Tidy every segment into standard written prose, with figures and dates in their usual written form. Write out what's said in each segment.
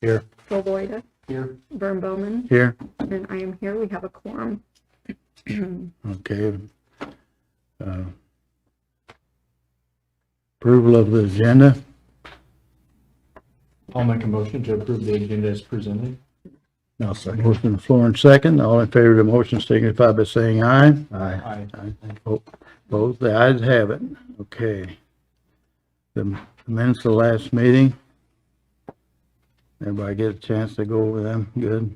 Here. Phil Boyda, Here. Vern Bowman, Here. and I am here. We have a quorum. Okay. Approval of the agenda. I'll make a motion to approve the agenda as presented. Now, second. Motion on the floor and second. All in favor of the motion signify by saying aye. Aye. Both the ayes have it. Okay. The minutes of the last meeting. Everybody get a chance to go over them? Good.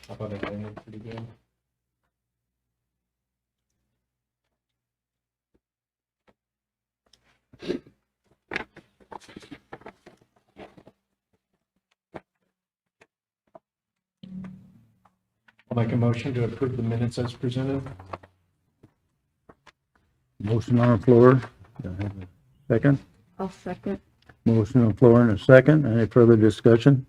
I thought it ended pretty good. I'll make a motion to approve the minutes as presented. Motion on the floor. Do I have a second? I'll second. Motion on the floor and a second. Any further discussion?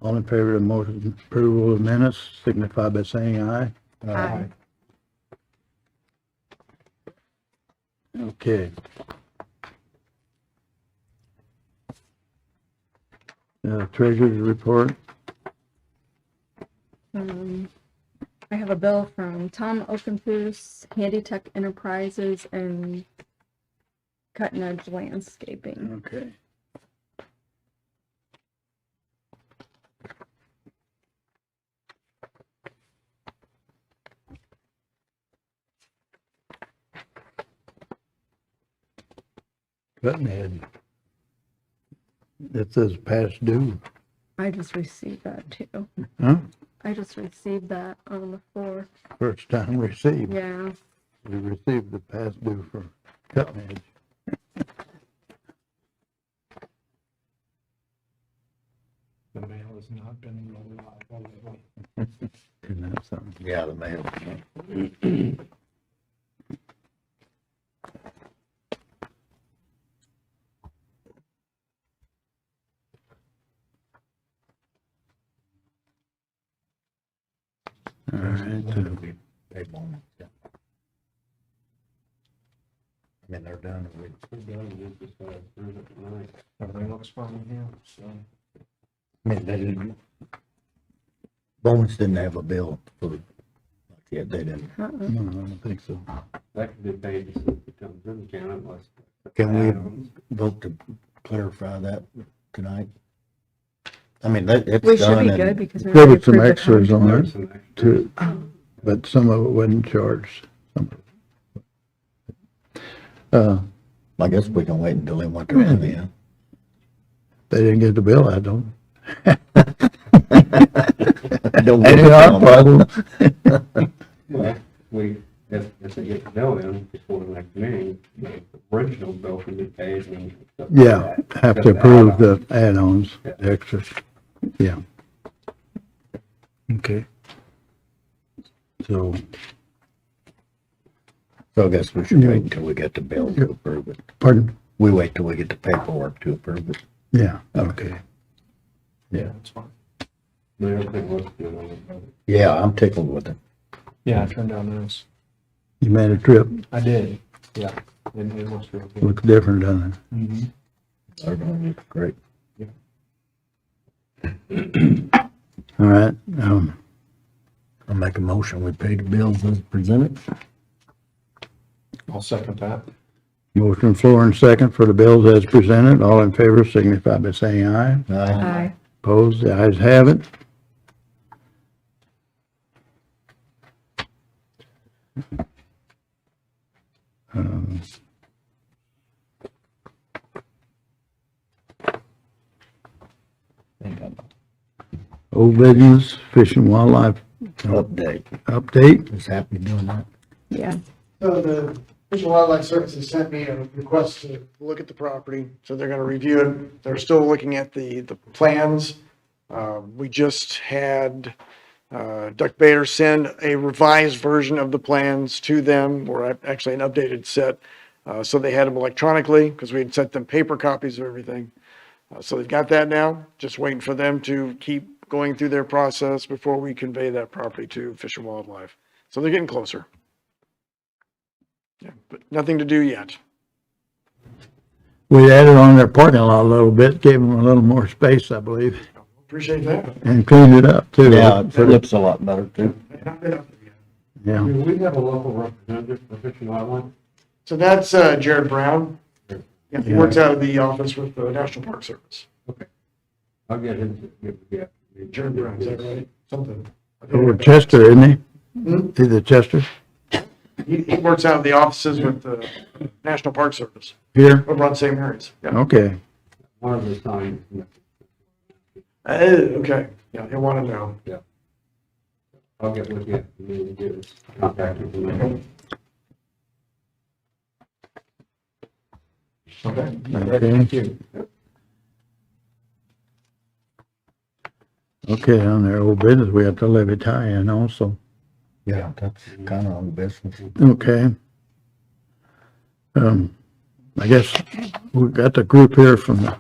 All in favor of the motion approval of minutes signify by saying aye. Aye. Okay. Treasurer's report. I have a bill from Tom Okenfoos, Handy Tech Enterprises, and Cutting Edge Landscaping. Okay. Cutting Edge. It says past due. I just received that too. Huh? I just received that on the floor. First time received. Yeah. We received the past due for Cutting Edge. The mail has not been reliable lately. Isn't that something? Yeah, the mail. All right. Pay bonus, yeah. I mean, they're done. Everything looks fine here, so. I mean, they didn't. Bowman's didn't have a bill for, yeah, they didn't. No, I don't think so. That could be paid to come through the county unless. Can we vote to clarify that tonight? I mean, that, it's We should done be and- good because we There already was some approved the extras on contract. it There's some extra. too, but some of it wasn't charged. I guess we can wait until they want their money in. They didn't get the bill, I don't. Don't Ain't get our it. problem. Well, if they get the bill in before the next meeting, the original bill can be paid and. stuff like Yeah, that. have Just to approve add-on. the add-ons, Yeah. the extras. Yeah. Okay. So, So I guess we should wait until we get the bill to approve it. pardon? We wait till we get the paperwork to approve it. Yeah, okay. Yeah, that's fine. Everything looks good on it. Yeah, I'm tickled with it. Yeah, it turned out nice. You made a trip, I did, yeah. It looks real good. looks different, doesn't Mhm. Everything looks great. it? All right, I'll make a motion. We pay the bills as presented. I'll second that. motion on the floor and second for the bills as presented. All in favor signify by saying aye. Aye. Opposed, the ayes have it. Old business, fish and wildlife Update. update. Just happy doing that. Yeah. So the Fish and Wildlife Services sent me a request to look at the property, so they're gonna review it. They're still looking at the plans. We just had Duck Bader send a revised version of the plans to them, or actually an updated set. So they had them electronically, because we had sent them paper copies of everything. So they've got that now, just waiting for them to keep going through their process before we convey that property to Fish and Wildlife. So they're getting closer. Yeah, but nothing to do yet. We added on their parking lot a little bit, gave them a little more space, I believe, Appreciate that. and cleaned it up too. Yeah, it looks a lot better too. Yeah. Do we have a local representative for Fish and Wildlife? So that's Jared Brown. Yeah, he works out of the office with the National Park Service. I'll get him to give Jared Brown, is that right? Something. Over Chester, isn't he? Hmm? Either Chester? He works out of the offices with the National Park Service Here? over on St. Mary's. Yeah. Okay. one of the signs. Okay, yeah, he'll want to know. I'll get with you and then get his contact information. Okay. Thank you. Okay, on their old business, we have to levy tie-in also. Yeah, that's kind of on business. Okay. I guess we've got the group here from the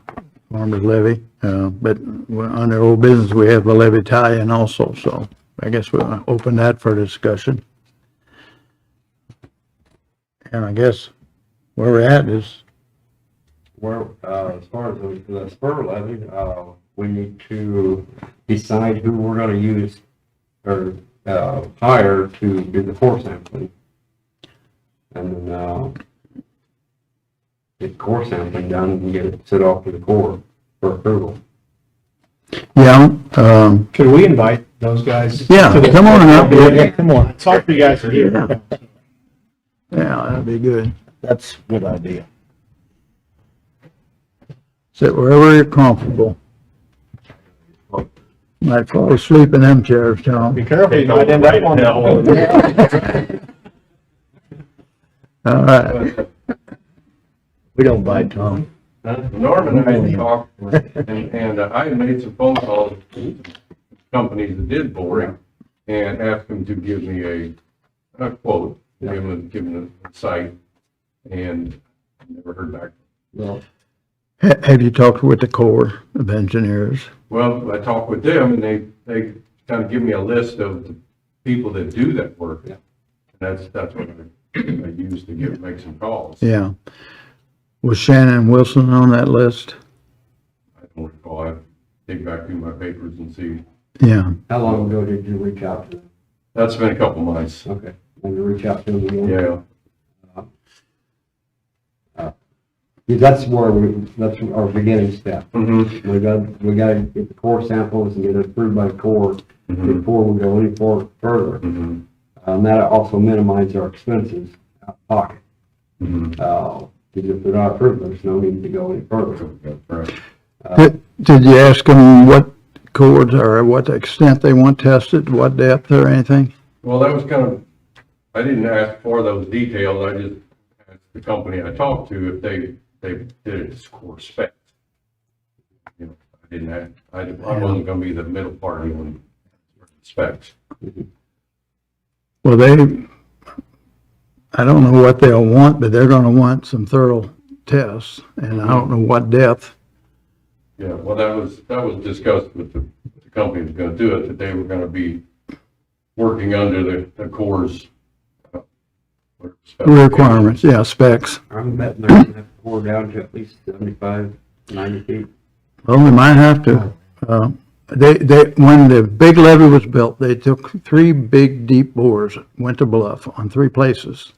Farmers Levy, but on their old business, we have the levy tie-in also, so I guess we'll open that for discussion. And I guess where we're at is, Well, as far as the spur levy, we need to decide who we're gonna use or, hire to do the core sampling. And then, get core sampling done and get it set off to the core for approval. yeah, Could we invite those guys? Yeah, to the- come on up. Yeah, come on. It's hard for you guys to hear. yeah, that'd be good. That's a good idea. Sit wherever you're comfortable. Might fall asleep in them chairs, Tom. Be careful, you might end up on that one. All right, We don't bite, Tom. Norm and I had talked, and I had made some phone calls to companies that did boring and asked them to give me a quote, give them a site, and never heard back. Well, have you talked with the Corps of Engineers? Well, I talked with them, and they kind of give me a list of the people that do that work. Yeah. And that's what I use to make some calls. Yeah. Was Shannon Wilson on that list? I don't recall, I dig back through my papers and see. Yeah, how long ago did you reach out to them? That's been a couple months. Okay, and you reach out to them again? Yeah. That's that's our beginning step. Mm-hmm. We gotta get the core samples and get it approved by the core before we go any further. Mm-hmm. That also minimizes our expenses out of pocket. Mm-hmm. Because if they're not approved, there's no need to go any further. Right. did you ask them what chords or what extent they want tested, what depth or anything? Well, that was kind of, I didn't ask for those details, I just asked the company I talked to if they did it to core specs. You know, I didn't have, I wasn't gonna be the middle party on specs. Well, I don't know what they'll want, but they're gonna want some thorough tests, and I don't know what depth. Yeah, well, that was discussed with the company that's gonna do it, that they were gonna be working under the Corps' Requirements, yeah, specs. I'm betting they're gonna have to core down to at least 75, 90 feet. Well, we might have to. When the big levee was built, they took 3 big deep bores, went to Bluff on 3 places.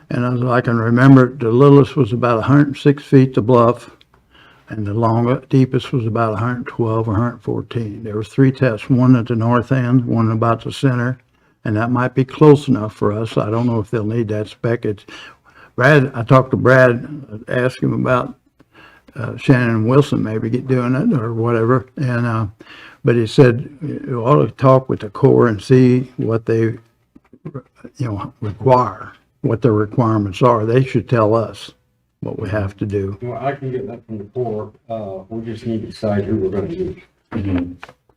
And as I can remember, the littlest was about 106 feet to Bluff, and the longest, deepest was about 112 or 114. There were 3 tests, one at the north end, one about the center, and that might be close enough for us. I don't know if they'll need that spec. I talked to Brad, asked him about Shannon Wilson maybe doing it or whatever, and but he said you ought to talk with the Corps and see what they require, what their requirements are. They should tell us what we have to do. Well, I can get that from the core, we just need to decide who we're gonna use. I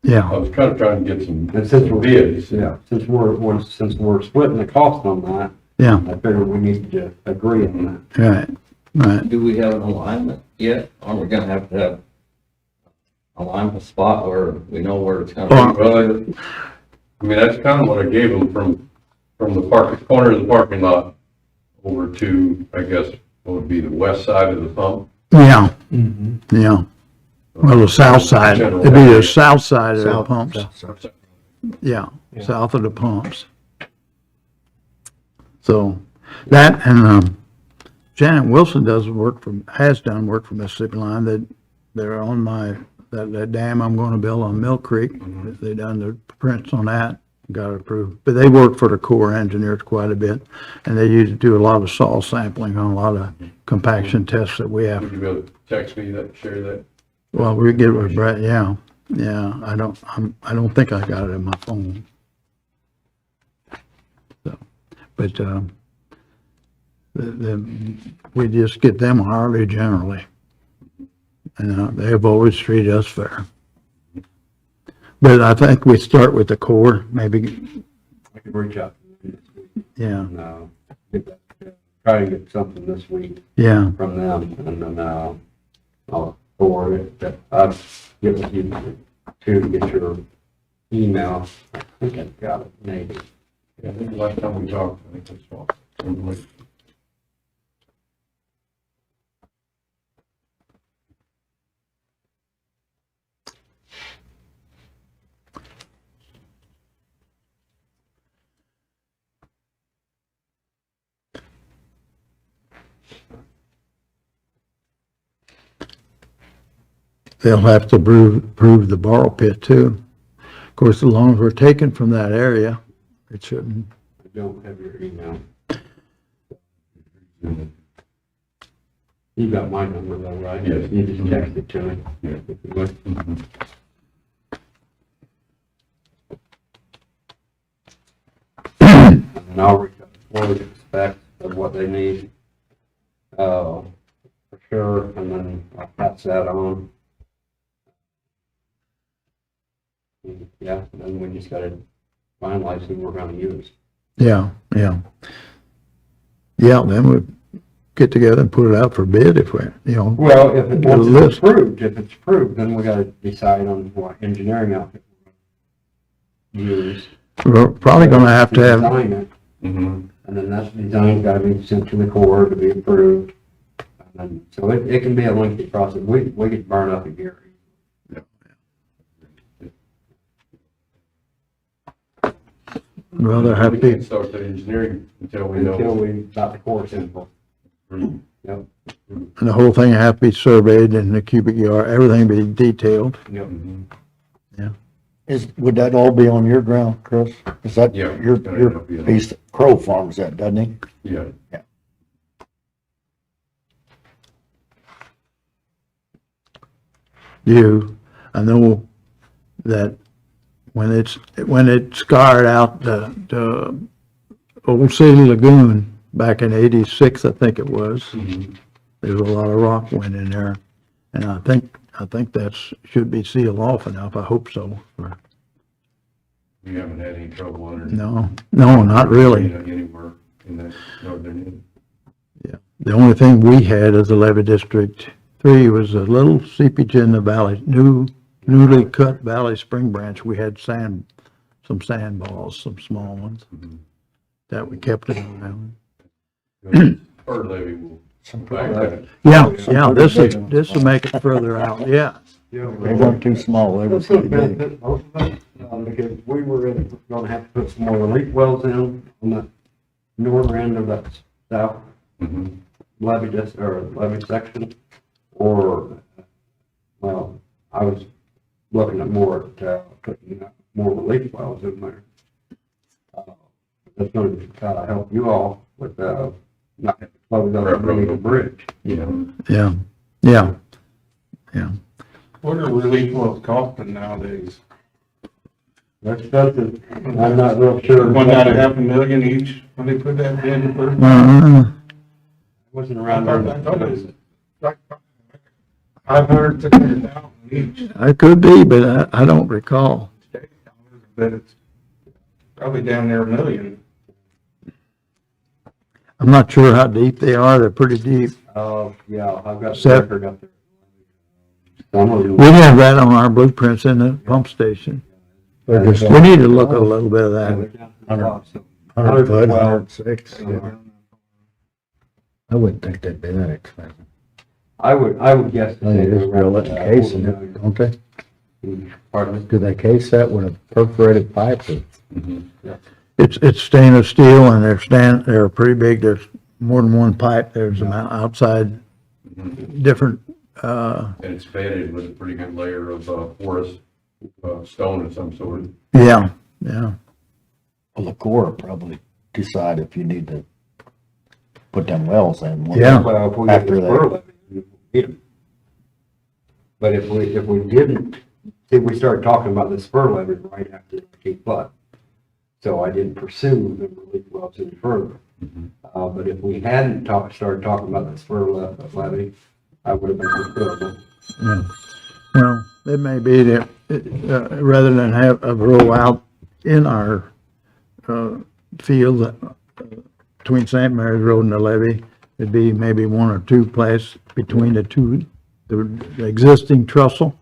Yeah, was kind of trying to get some And since we're, bids. yeah, since we're splitting the cost on that, yeah, I figured we need to agree on right, right. Do we have an alignment yet? Are we gonna have to have alignment spot where we know where it's gonna be? Well, I mean, that's kind of what I gave them from the corner of the parking lot over to, I guess, what would be the west side of the pump. Yeah, Mm-hmm. yeah. Well, the south side, it'd be the south side of the South- pumps. south side. Yeah, Yeah. south of the pumps. So that and, Janet Wilson has done work for Mississippi Line, that they're on that dam I'm gonna build on Mill Creek. They done the prints on that, got it approved. But they work for the Corps engineers quite a bit, and they usually do a lot of soil sampling on a lot of compaction tests that we have. Would you be able to text me that, share that? Well, we get with Brett, yeah, I don't think I got it in my phone. So, but, we just get them hourly generally. And, they have always treated us fair. But I think we start with the Corps, maybe, I could reach out to them this week yeah, and, try to get something this week yeah, from them, and then, I'll forward it, but I'll get with you to get your email. I think I've got it, maybe. Yeah, I think the last time we talked, I think that's all. they'll have to prove the borrow pit too. Of course, as long as we're taken from that area, it shouldn't, I don't have your email. You got my number though, right? Yes. You just text it to me. Yeah. If you would. And I'll reach out to what we expect of what they need, for sure, and then I'll pass that on. Yeah, and then we just gotta finalize who we're gonna use. yeah, yeah. Yeah, then we get together and put it out for bid if we, Well, if it, The once list. it's approved, then we gotta decide on what engineering outfit we're gonna use. we're probably gonna have to have, Design it, Mm-hmm. and then that's design gotta be sent to the Corps to be approved. And then, so it can be a lengthy process. We could burn up a year. well, there have We to can't be, start the engineering until we Until know. we got the Corps sample. Yep, and the whole thing have to be surveyed and the cubic yard, everything be detailed. yep. Mhm. Would that all be on your ground, Chris? Is that Yeah, your it's gonna end up being- piece, Crow farms that, doesn't he? Yeah. I know that when it scarred out the Old City Lagoon back in '86, I think it was, Mhm. there was a lot of rock went in there. And I think should be sealed off enough, I hope so. We haven't had any trouble on it. No, not really. Anywhere in that northern end. The only thing we had as a levee district 3 was a little seepage in the valley, newly cut Valley Spring Branch. We had some sand balls, some small ones that we kept it around. Or levy will. Yeah, this will make it further out, yeah. They weren't too small, they were That's gonna pretty big. benefit both of us, because we were gonna have to put some more relief wells in on the northern end of that south Mhm. levee section, or, well, I was looking at more at, putting more relief wells in there. That's gonna, help you all with, not having to close up the bridge. Yeah. Yeah. What are relief wells costing nowadays? That's expensive, I'm not real sure. One out of $500,000 each when they put that in for. Wasn't I around thought it was there. like 500, 600,000 each. It could be, but I don't recall. But it's probably down there $1 million. I'm not sure how deep they are. They're pretty deep. Oh, yeah, I've got the Seth? record up there. Some of them. We have that on our blueprints in the pump station. They're just We need to look at a little bit of Yeah, that. they're down to the bottom, so- 100 foot, 112. 106. Yeah. I wouldn't think that'd be that expensive. I would guess. They just drill it and case it, don't they? Pardon me? Do they case that with a perforated pipe or? It's stainless steel and they're pretty big. There's more than one pipe. There's an outside different, And it's bedded with a pretty good layer of, porous, stone of some sort. yeah. Well, the Corps probably decide if you need to put them wells in. Yeah. Well, if we get After the that. spur levee, we need 'em. But if we didn't, see, we started talking about the spur levee right after the Cape flood. So I didn't pursue the relief wells any further. But if we hadn't started talking about the spur levee, I would have been fulfilled. Yeah. Well, it may be that, rather than have a row out in our, field, between St. Mary's Road and the levee, it'd be maybe one or two places between the existing trestle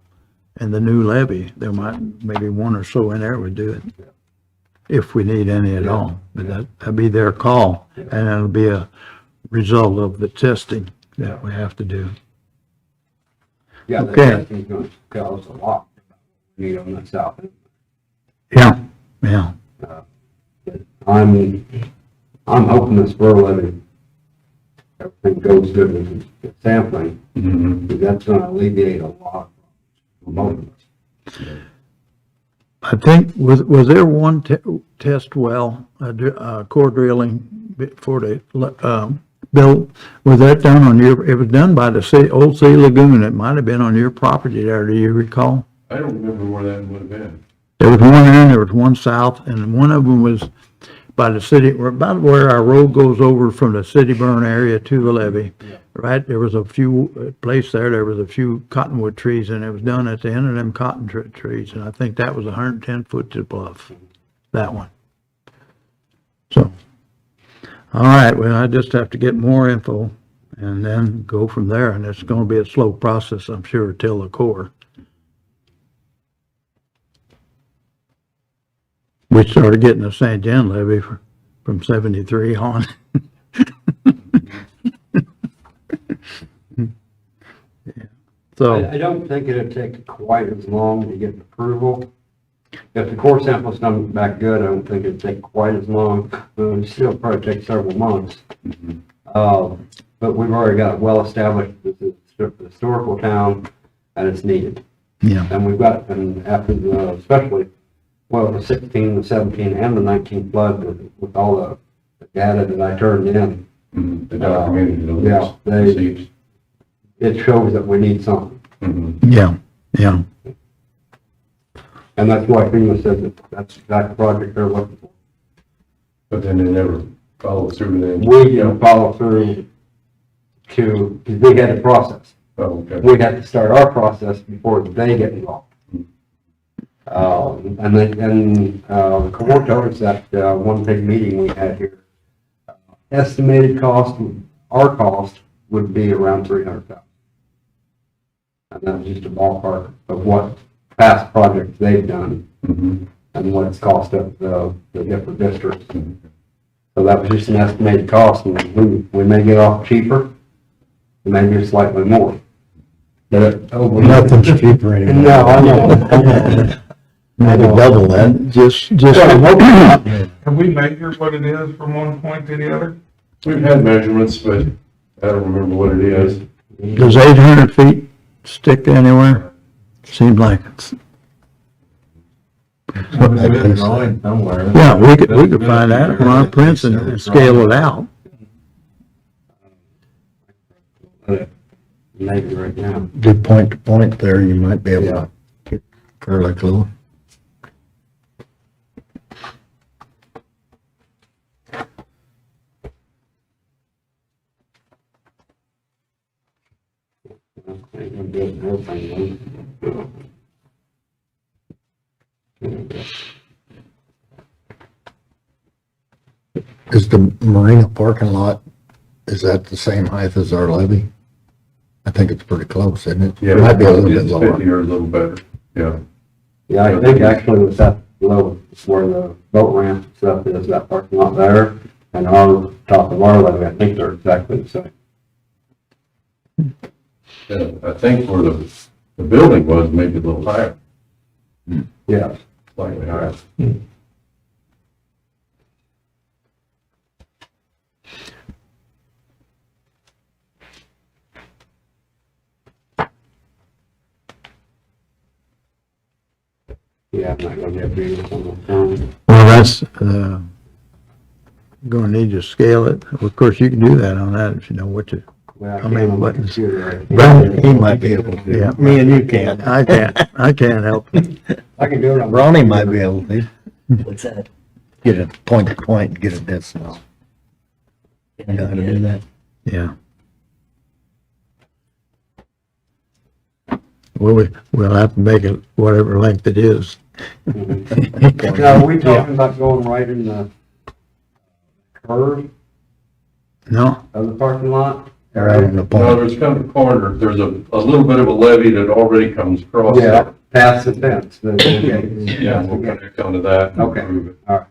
and the new levee. There might, maybe one or so in there would do it. If we need any at all, but that'd be their call, and it'll be a result of the testing that we have to do. Yeah, the Okay. testing's gonna tell us a lot we need on the south end. Yeah. I'm hoping the spur levee, everything goes good with the sampling, because that's gonna alleviate a lot for both of us. I think, was there one test well, core drilling for the, Bill, was that done on it was done by the Old Sea Lagoon. It might have been on your property there, do you recall? I don't remember where that would have been. There was one in, there was one south, and one of them was by the city, or about where our road goes over from the city burn area to the levee. Right, there was a few, place there was a few cottonwood trees, and it was done at the end of them cotton trees, and I think that was 110 foot to the bluff, that one. So, all right, well, I just have to get more info and then go from there, and it's gonna be a slow process, I'm sure, till the core. We started getting the St. John levee from 73 on. So, I don't think it'd take quite as long to get approval. If the core samples come back good, I don't think it'd take quite as long. It'd still probably take several months. But we've already got it well established, this is a historical town, and it's needed. yeah, And we've got, and after the, especially, well, the 16, the 17, and the 19 flood, with all the data that I turned in, The documented. yeah, it shows that we need something. yeah. And that's why FEMA said that that's the project they're looking for. But then they never follow through then. We didn't follow through because we had a process. Oh, okay. We had to start our process before they get involved. The Corps told us that, one big meeting we had here, estimated cost, our cost would be around $300,000. And that was just a ballpark of what past projects they've done and what it's cost of the different districts. So that was just an estimated cost, and we may get off cheaper, we may get slightly more. But Nothing's cheaper anymore. No, I know. Maybe double that. Just, Can we measure what it is from one point to the other? We've had measurements, but I don't remember what it is. does 800 feet stick anywhere? Seems like it's, Somewhere. yeah, we could find that on our prints and scale it out. Maybe right now. Do point to point there, you might be able to get fairly close. Is the marina parking lot, is that the same height as our levee? I think it's pretty close, isn't it? Yeah, Might be a little bit it's lower. 50 or a little better, yeah. Yeah, I think actually with that low, where the boat ramp and stuff is, that parking lot there, and our top of our levee, I think they're exactly the same. I think where the building was maybe a little higher, Yeah. slightly higher. Yeah, I'm not gonna be able to do this on the phone. Well, that's, gonna need to scale it. Of course, you can do that on that if you know what to, Well, I How many can't on my buttons? computer. Ronnie, he might be able to. Yeah. Me and you can't. I can't help it. I can do it on. my Ronnie might computer. be able to. What's that? Get a point to point and get a distance. You know how to do that? Yeah. We'll have to make it whatever length it is. Mhm. Now, are we talking about going right in the curve No? of the parking lot? Or out on the No, point. there's kind of a corner, there's a little bit of a levee that already comes across. Yeah, past the fence. Yeah, we'll connect onto that. and Okay. improve it. All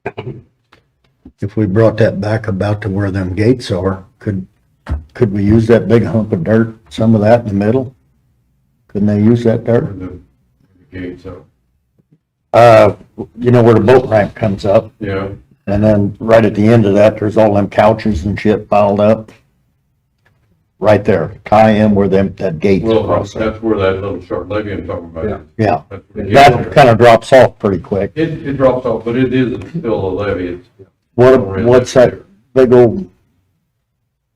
right. If we brought that back about to where them gates are, could we use that big hump of dirt, some of that in the middle? Couldn't they use that Where dirt? the gates up. You know where the boat ramp comes up, Yeah, and then right at the end of that, there's all them couches and shit piled up. Right there, tie in where that gate's well, across there. that's where that little short levee I'm talking about. Yeah. Yeah, That's where the gates that are. kind of drops off pretty quick. It drops off, but it is still a levee. It's What's that big old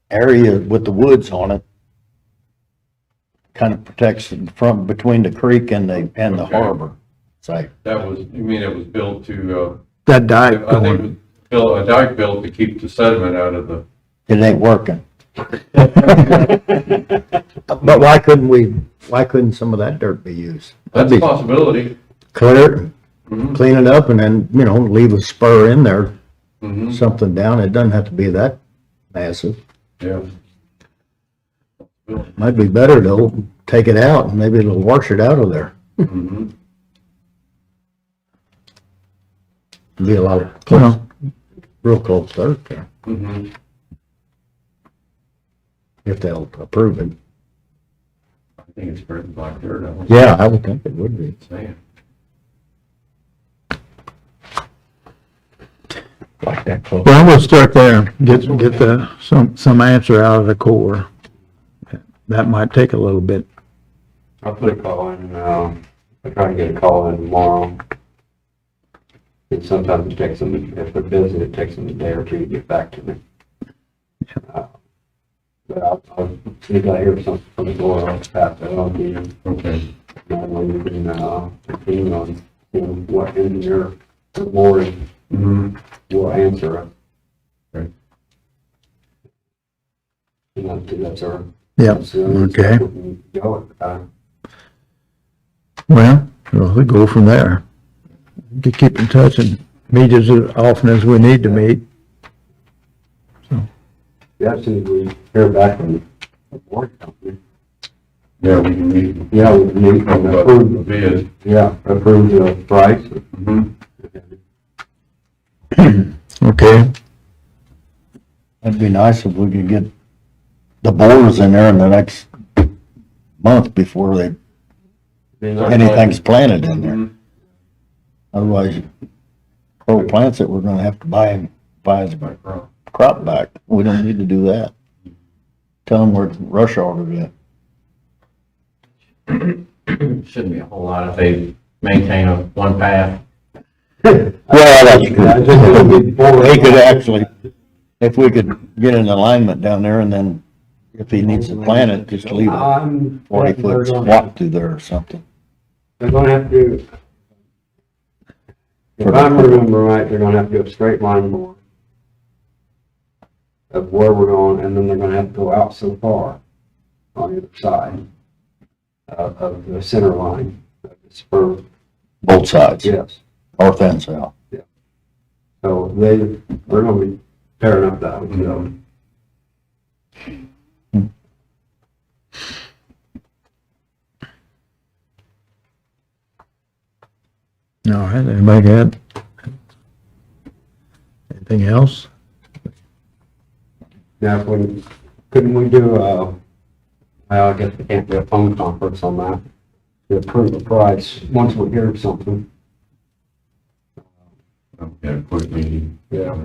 area with the woods on it? Kind of protects it from between the creek and the Okay. harbor. It's like, That was, you mean it was built to, That I dike think it was going, a dike built to keep the sediment out of the. it ain't working. But why couldn't some of that dirt be used? That's a possibility. Clear it, Mhm. clean it up, and then, leave a spur in there, Mhm. something down. It doesn't have to be that massive. Yeah. Might be better though, take it out and maybe it'll wash it out of there. Mhm. Be a lot of well, real close dirt there, Mhm. if they'll approve it. I think it's pretty black dirt. I don't Yeah, I would think it would be. saying. Like that close. well, we'll start there, get some answer out of the Corps. That might take a little bit. I'll put a call in, I'll try to get a call in tomorrow. And sometimes it takes them, if they're busy, it takes them a day or two to get back to me. But I'll see if I hear something from the door, I'll pass that on to you. Okay. And then you can, continue on, what engineer the board Mhm. will answer it. Right. And that's our. Yeah, that's the only okay. stuff we can go at the time. Well, we'll go from there. Keep in touch and meet as often as we need to meet. Yeah, as soon as we hear back from the board company. Yeah, we can meet. Yeah, we can meet Talk and about the approve, bid. yeah, approve the price. Mhm. Okay, That'd be nice if we could get the bores in there in the next month before anything's planted in there. Mhm. Otherwise, Crow plants it, we're gonna have to buy his My crop. crop back. We don't need to do that. Tell them we're rush ordered it. Shouldn't be a whole lot if they maintain one path. Well, that's Yeah, just it'll be before- He could actually, if we could get an alignment down there and then if he needs to plant it, just leave a I'm. 40-foot swap through there or something. They're gonna have to do, if I'm remembering right, they're gonna have to do a straight line bore of where we're going, and then they're gonna have to go out so far on either side of the center line. It's for, Both sides, yes, north and south. so they're gonna be tearing up that one, so. all right, anybody got anything else? Now, if we couldn't we do, well, I guess we can't do a phone conference on that, to approve the price, once we hear something. Yeah, quick meeting. Yeah.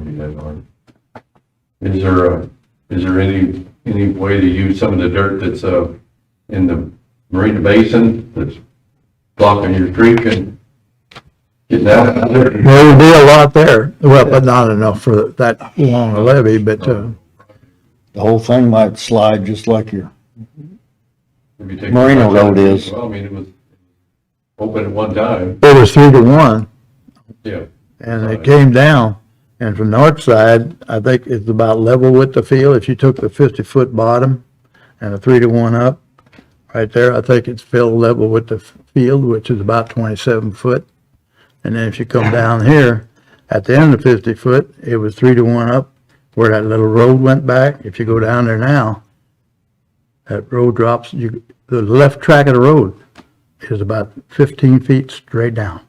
Is there any way to use some of the dirt that's, in the Marina Basin that's blocking your creek and getting out of there? There would be a lot there, well, but not enough for that long a levee, but, The whole thing might slide just like your, Maybe take- Marina Road is. Well, I mean, it was open at one time, it was 3-to-1, yeah. and it came down. And from the north side, I think it's about level with the field. If you took the 50-foot bottom and a 3-to-1 up, right there, I think it's filled level with the field, which is about 27 foot. And then if you come down here, at the end of 50 foot, it was 3-to-1 up where that little road went back. If you go down there now, that road drops, the left track of the road is about 15 feet straight down.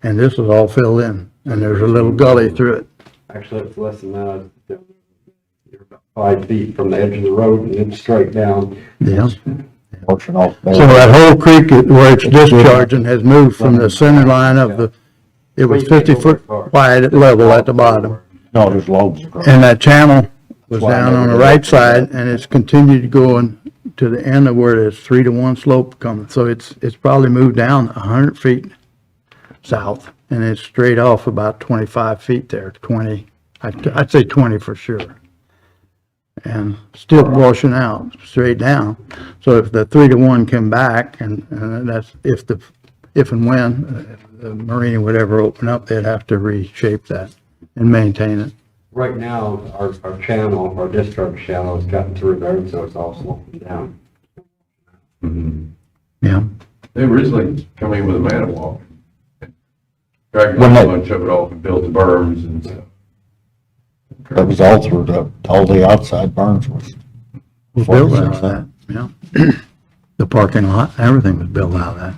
And this is all filled in, and there's a little gully through it. Actually, it's less than that. You're about 5 feet from the edge of the road and then straight down. Yeah. portion off So there. that whole creek where it's discharging has moved from the center line of the, it was 50 foot wide at level at the bottom. No, there's lobes across. And that channel was That's why I down on the never right looked at side, that. and it's continued going to the end of where there's 3-to-1 slope coming. So it's probably moved down 100 feet south, and it's straight off about 25 feet there, 20, I'd say 20 for sure. And still washing out straight down. So if the 3-to-1 come back, and that's if and when the marina would ever open up, they'd have to reshape that and maintain it. Right now, our channel, our discharge channel has gotten through there, so it's all sloping down. Mhm. Yeah. They originally come in with a manowalk. Dragged a When they- bunch of it off and built the berms and stuff. That was all through all the outside burns was. Built out of that, yeah. The parking lot, everything was built out of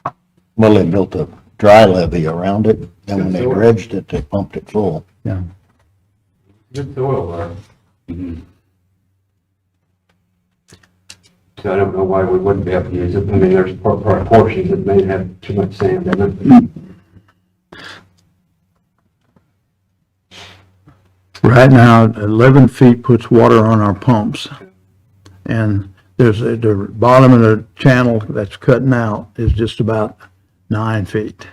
that. Well, they built a dry levee around it, and when they dredged it, they pumped it full. Yeah. Good soil there. Mhm. So I don't know why we wouldn't be able to use it. I mean, there's portions that may have too much sand in it. Right now, 11 feet puts water on our pumps. And there's, the bottom of the channel that's cutting out is just about 9 feet.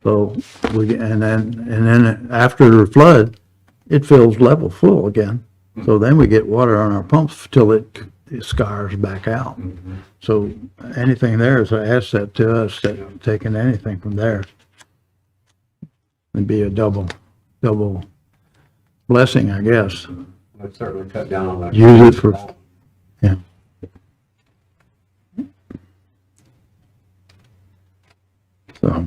So and then after the flood, it fills level full again. So then we get water on our pumps till it scars back out. So anything there is an asset to us, that taking anything from there would be a double blessing, I guess. I've certainly cut down on that. Use it for, yeah. So,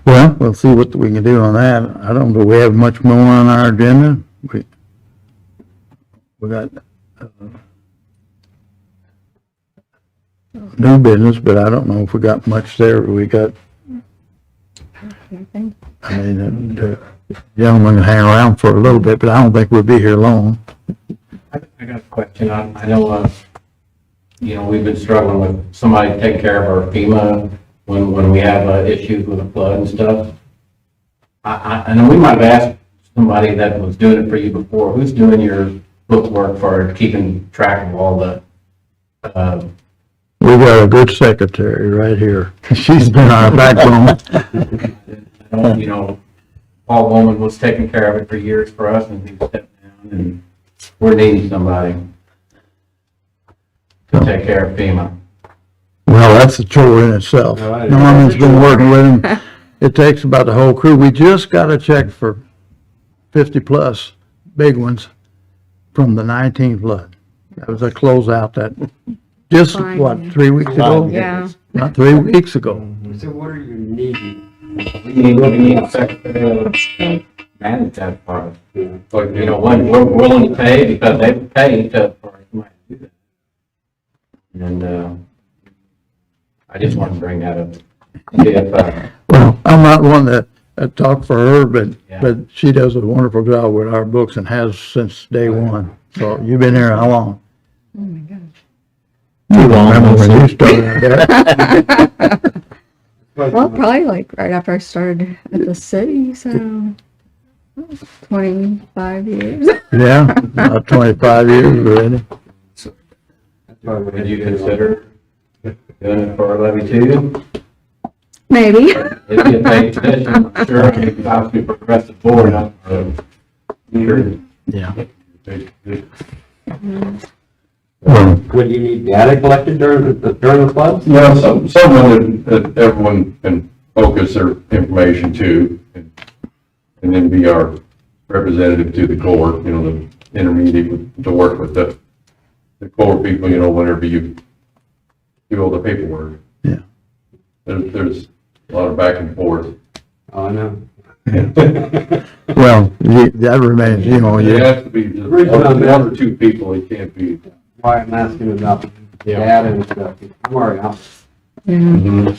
well, we'll see what we can do on that. I don't know, we have much more on our agenda. We got new business, but I don't know if we got much there. We got, Anything? I mean, the gentleman can hang around for a little bit, but I don't think we'll be here long. I got a question. I know, we've been struggling with somebody taking care of our FEMA when we have issues with the flood and stuff. I know we might have asked somebody that was doing it for you before. Who's doing your bookwork for keeping track of all the, We got a good secretary right here. She's been our backbone. Paul Woman was taking care of it for years for us, and he stepped down, and we're needing somebody to take care of FEMA. Well, that's a chore in itself. Norman's been working with him. It takes about the whole crew. We just got a check for 50-plus big ones from the 19 flood. That was a closeout that, just, what, 3 weeks ago? Yeah. Not 3 weeks ago. So what are you needing? We need a secretary to manage that part. Like, When we're willing to pay, because they pay for somebody to do that. And, I just wanted to bring that up. See if, Well, I'm not one that talk for her, Yeah. but she does a wonderful job with our books and has since day one. So you've been here how long? Oh my gosh. You remember when you started that? Well, probably like right after I started at the city, so 25 years. Yeah, about 25 years already. Would you consider doing it for a levy too? Maybe. It'd be a paid position, I'm sure, it could possibly progress the board up. Sure. Yeah. Would you need data collected during the floods? Yeah, someone that everyone can focus their information to, and then be our representative to the court, you know, the intermediate to work with the court people, you know, whenever you do all the paperwork. Yeah. There's a lot of back and forth. Oh, I know. Well, that remains, you know, It you, has to be just one or two people, it can't be. Why I'm asking about data and stuff. I'm already out. Yeah.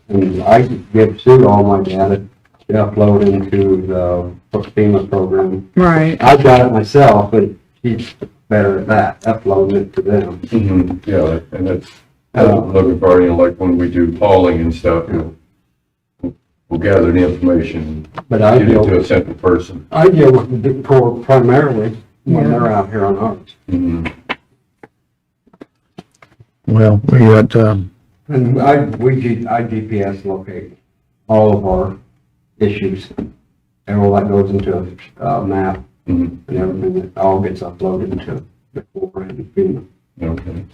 And I give Sue all my data to upload into the FEMA program. Right. I've got it myself, but she's better at that, uploading it to them. Yeah, and that's, I'm looking for, you know, like when we do hauling and stuff, you know, we'll gather the information, But I get it deal, to a central person. I deal with the Corps primarily when they're out here on ours. well, we got, And I GPS locate all of our issues. And all that goes into a map and everything, that all gets uploaded into the Corps and FEMA. Okay.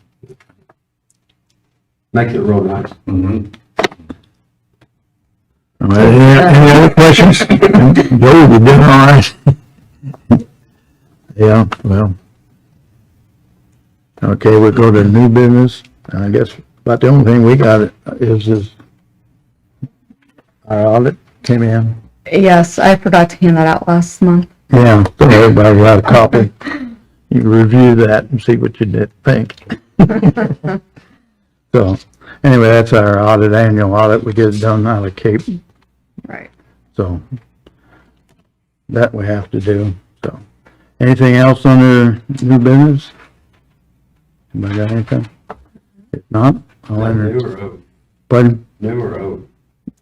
Makes it real nice. any other questions? Joe, you doing all right? Yeah, well. Okay, we'll go to new business. I guess about the only thing we got is our audit came in. Yes, I forgot to hand that out last month. Yeah, so everybody will have a copy. You can review that and see what you did think. So, anyway, that's our audit, annual audit. We get it done out of Cape, Right. so that we have to do, so. Anything else under new business? Anybody got anything? If not, I'll enter. New or old? Pardon? New or old?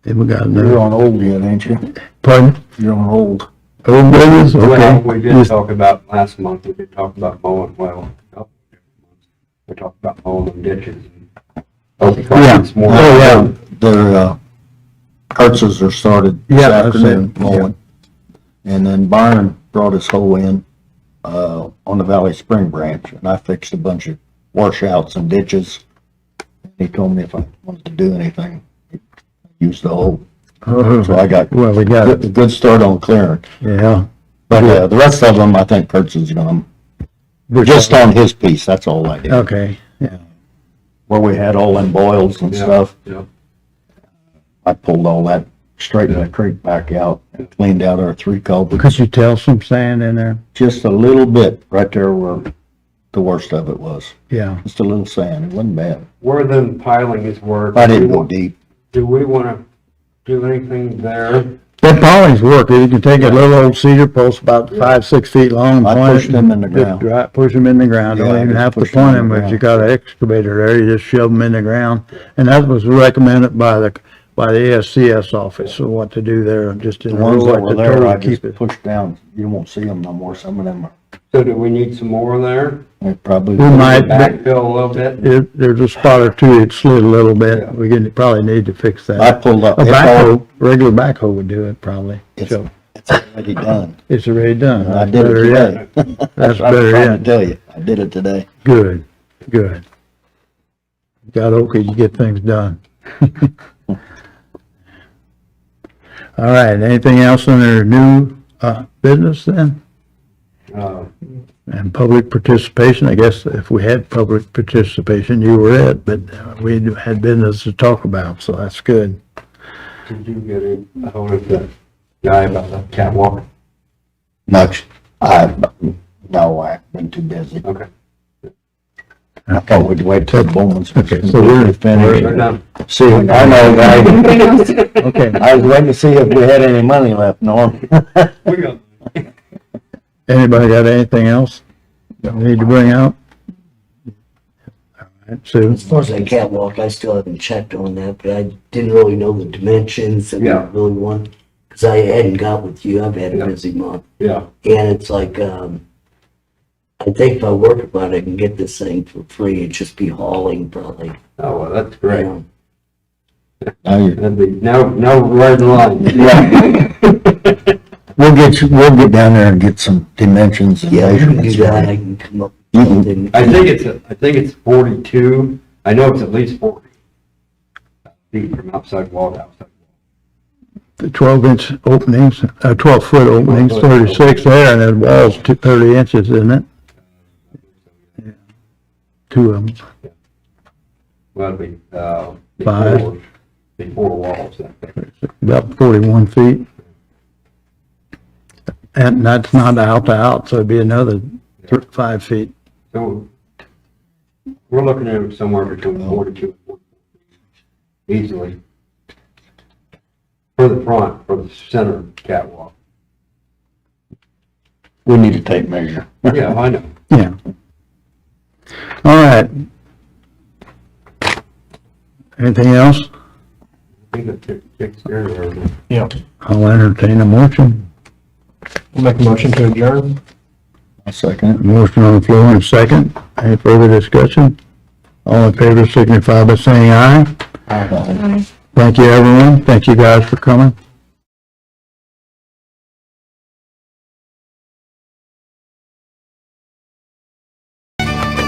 If we got You're new, on old yet, ain't you? pardon? You're on old. Old business, Well, okay. we did Just- talk about, last month, we did talk about mowing, well, a couple of different months. We talked about mowing the ditches. Yeah. It's more. Oh, yeah. Their, Kurtz's are started this Yeah, that's afternoon it, mowing. And then Byron brought his hoe in, on the Valley Spring branch, and I fixed a bunch of washouts and ditches. He told me if I wanted to do anything, use the hoe. So I got Well, we got a it, good start on clearing. yeah. But, the rest of them, I think Kurtz's is gonna, just on his piece, that's all I did. Okay, yeah. Where we had all them boils and Yeah, stuff, yeah. I pulled all that, straightened the creek back out and cleaned out our 3 culverts. Could you tell some sand in there? Just a little bit right there where the worst of it was. Yeah. Just a little sand. It wasn't bad. Where them pilings were. I didn't go deep. Do we wanna do anything there? That pilings work. You can take a little old cedar post about 5, 6 feet long. I point it, pushed them in the just ground. push them in the ground. Yeah, Don't I even just have to pushed them point in them the if you ground. got an excavator there. You just shove them in the ground. And that was recommended by the ASCS office, so what to do there, just The in ones rules that like were the there, I total keep just it. pushed down. You won't see them no more. Some of them So do we need some more there? are probably. We might, but Backfill a little bit? there's a spot or two that slid a little Yeah. bit. We probably need to fix I that. pulled up. A backhoe, regular backhoe would do it probably. It's, So it's already done. it's already done. And I That's did it better yet. today. That's what I'm better trying yet. to tell you. I did it today. Good, good. Got okay, you get things done. All right, anything else under new, business then? And public participation, I guess if we had public participation, you were it, but we had business to talk about, so that's good. Did you get a hold of the guy about the catwalk? No, I've been too busy. Okay. I thought we'd wait till Bowman's. Okay, so we're We're finished. done. See, I know, guy. Anything else? Okay, I was waiting to see if we had any money left, Norm. We got. anybody got anything else? Need to bring out? All right, Sue, As far as that catwalk, I still haven't checked on that, but I didn't really know the dimensions that we Yeah. really want. Cause I hadn't got with you, I've had a Yeah. busy month, Yeah, and it's like, I think if I work about it, I can get this thing for free, it'd just be hauling probably. oh, well, that's great. You know. Now you're, That'd be, now we're right in line. Yeah. we'll get down there and get some dimensions and Yeah, you can do measurements. that, I can come up You with can- something. I think it's 42. I know it's at least 40 feet from outside wall to outside the 12-inch openings, 12-foot openings, 36 there, and the wall's 30 inches, isn't it? Yeah. Two of them. wall. Well, it'd be, Five. before walls, I think. About 41 feet. And that's not out to out, so it'd be another 5 feet. So we're looking at somewhere between 42 and 44 easily. For the front, for the center catwalk. We need to take measure. Yeah, I know. Yeah. All right. Anything else? I think that takes care of everything. I'll entertain a motion. We'll make a motion to adjourn. I'll second it. Motion on the floor in a second. Any further discussion? All in favor signify by saying aye. Thank you, everyone. Thank you guys for coming.